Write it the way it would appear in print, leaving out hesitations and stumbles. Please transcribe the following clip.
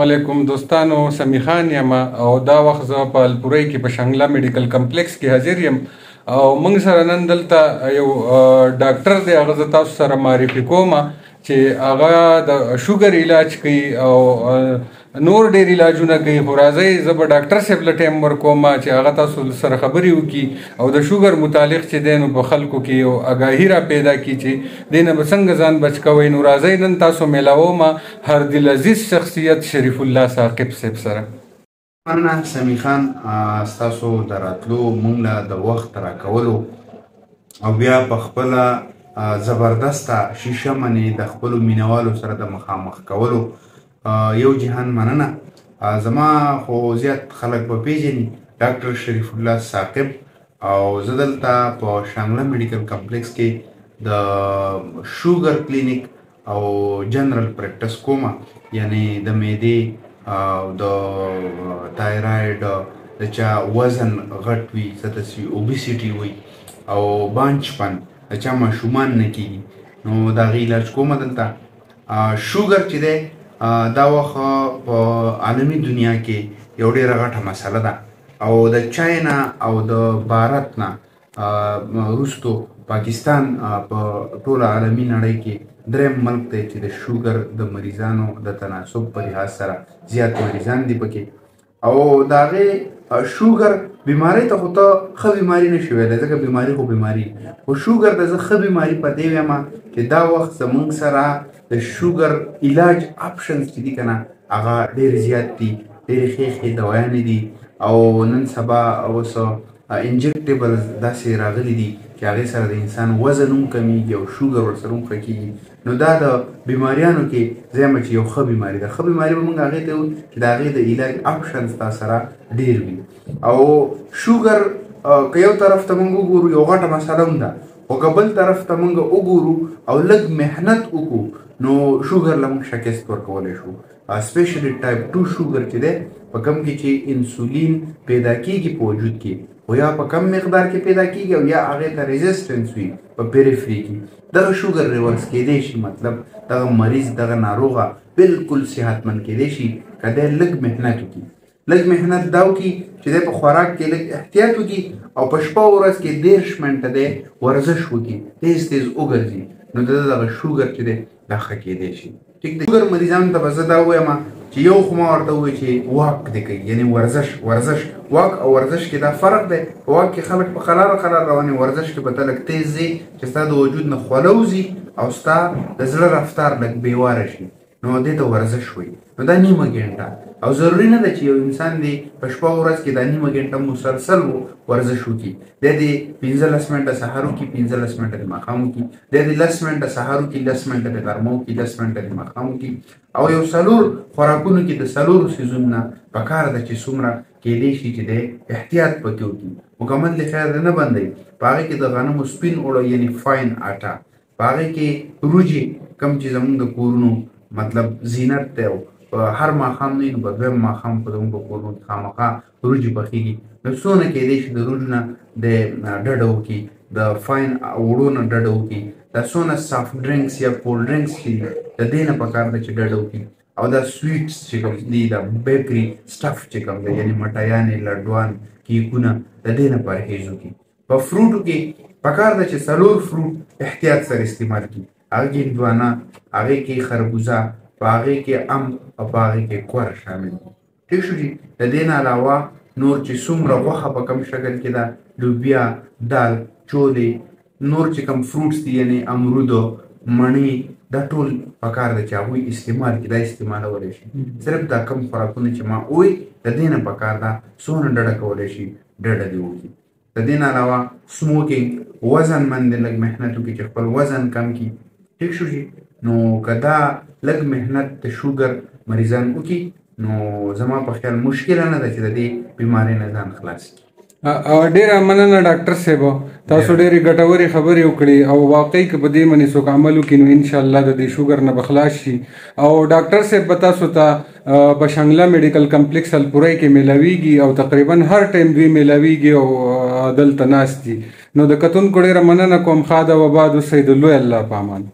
علیکم دوستانو، سمی خان یم او دا وخت زه په الپورۍ کې په شانګله میډیکل کمپلیکس کې حاضر یم او موږ سره نن دلته یو ډاکټر دی. هغه زه تاسو سره معرفي کوم چې هغه د شوګر علاج کوي او نور ډېر علاجونه کوي. خو راځئ زه به ډاکټر صاحب له ټایم ورکوم چې هغه تاسو سره خبرې وکړي او د شوګر متعلق چې دی نو په خلکو کې یو اګاهي را پیدا کړي چې دې نه به څنګه ځان بچ کوئ. نو راځئ نن تاسو میلاوم هردلعزیز شخصیت شریف الله ثاقب صاحب سره. مننه سمی خان، ستاسو د راتلو مونږ له د وخت راکولو او بیا په خپله زبردسته شیشه منې د خپلو مینوالو سره د مخامخ کولو یو جهان مننه. زما خو زیات خلک به پیژني ډاکټر شریف الله ثاقب او زه دلته په شانګله میډیکل کمپلیکس کې د شوګر کلینیک او جنرال پریکټس کوم، یعنی د معدې او د تایراید د چا وزن غټ وي ستاسي اوبیسیټي وي او بانچپن د چا ماشومان نه کېږي نو د هغې علاج کومه دلته. شوګر چې دی دا وخت په عالمي دنیا کې یو ډېره غټه مسله ده او د چاینا او د بھارت نه وروستو پاکستان په ټوله عالمي نړۍ کې دریم ملک دی چې د شوګر د مریضانو د تناسب په لحاظ سره زیات مریضان دي پکې او د هغې شوګر بیمارۍ ته خو ته ښه بیماري نشي ویلی، ځکه بیماري خو بیماري، خو شوګر ته زه ښه بیماري په دې وایم چې دا وخت زموږ سره د شوګر علاج آپشنز چې دي که نه هغه ډېر زیات دي، ډېرې ښې ښې دوايانې دي او نن سبا اوس انجکټیبلز داسې راغلي دي چې هغې سره د انسان وزن هم کمیږي او شوګر ورسره هم ښه کېږي. نو دا د بیماریانو کې زه یم چې یو ښه بیماري ده. ښه بیماري به موږ هغې ته وایو چې د هغې د علاج آپشنز تا سره ډېر وي. او شوګر که یو طرف ته موږ وګورو یو غټه مسله هم ده، خو که بل طرف ته موږ وګورو او لږ محنت وکړو نو شوګر له موږ شکست ورکولی شو. سپیشلی ټایپ 2 شوګر چې دی په کوم کې چې انسولین پیدا کېږي په وجود کې خو یا په کم مقدار کې پیدا کېږي او یا هغې ته ریزسټنس وي په پیریفري کې، دغه شوګر ریورس کېدی شي. مطلب دغه مریض دغه ناروغه بالکل صحتمند کېدی شي که دی لږ محنت وکړي. لږ محنت دا وکړي چې دی په خوراک کې لږ احتیاط وکړي او په شپه ورځ کې 30 منټه دی ورزش وکړي، تیز تیز وګرځي، نو د دغه شوګر چې دی دا ښه کېدی شي. ټیک دی. شوګر مریضانو ته به زه دا ووایم چې یو خو ما ورته ووایي چې واک دې کوي، یعنې ورزش واک او ورزش کې دا فرق دی. په واک کې خلک په قلاره رواني، ورزش کې به ته لږ تیز ځي چې ستا د وجود نه خوله وځي او ستا د زړه رفتار لږ بېواره شي، نو دې ته ورزش وایي. نو دا نیمه ګنټه او ضروري نه ده چې یو انسان دی په شپه ورځ کې دا نیمه ګنټه مسلسل ورزش وکړي. دی دې 15 منټه سهار وکړي، 15 منټه د ماښام وکړي، دی دې 10 منټه سهار وکړي، 10 منټه د غرمه وکړي، 10 منټه د ماښام وکړي او یو 4 خوراکونو کې د 4 سیزونو نه پکار ده چې څومره کېدی شي چې دی احتیاط پکې وکړي. مکمل د خیر نه بندوي. په هغې کې د غنمو سپین اوړه یعنې فاین آټا، په هغې کې وریجې کوم چې زموږ د کورونو مطلب زینت دی او هر ماښام نه وي نو په دویم ماښام په زموږ په کورونو کې خامخا وریجې پخېږي. نو څونه کېدی شي د وریجو نه د ډډه وکړي، د فاین اوړو نه ډډه وکړي، دا څونه سافټ ډرنکس یا کولډ ډرنکس چې دي د دې نه پکار ده چې ډډه وکړي او دا سویټس چې کوم دي دا بیکري سټف چې کوم دی یعنې مټایانې، لډوان، کیکونه د دې نه پرهیز وکړي. په فروټو کې پکار ده چې 4 فروټ احتیاط سره استعمال کړي. هغې کې هندوانه، هغې کې خربوزه، په هغې کې ام او په هغې کې کور شامل دي. ټیک شو جي. د دې نه علاوه نور چې څومره غوښه په کوم شکل کې ده، لوبیا، دال، چولې، نور چې کوم فروټس دي یعنې امرودو، مڼې، دا ټول پکار ده چې هغوی استعمال کړي، دا استعمالولی شي. صرف دا کم خوراکونه چې ما ووایي د دې نه پکار ده څونه ډډه کولی شي ډډه دې وکړي. د دې نه علاوه سموکینګ، وزن مند لږ محنت وکړي چې خپل وزن کم کړي. ټیک شو جي. نو که دا لږ محنت د شوګر مریضان وکړي نو زما په خیال مشکله نه ده چې د دې بیمارۍ نه ځان خلاص کړي. ډېره مننه ډاکټر صاحب، تاسو ډېرې ګټورې خبرې وکړې او واقعي که په دې باندې څوک عمل وکړي نو انشاءالله د دې شوګر نه به خلاص شي. او ډاکټر صاحب به تاسو ته په شانګله میډیکل کمپلیکس الپورۍ کې میلاویږي او تقریبا هر ټایم دوی میلاویږي او دلته ناست دي. نو د کتونکو ډېره مننه کوم. ښه ده، وباد اوسئ، د لوی الله په امان.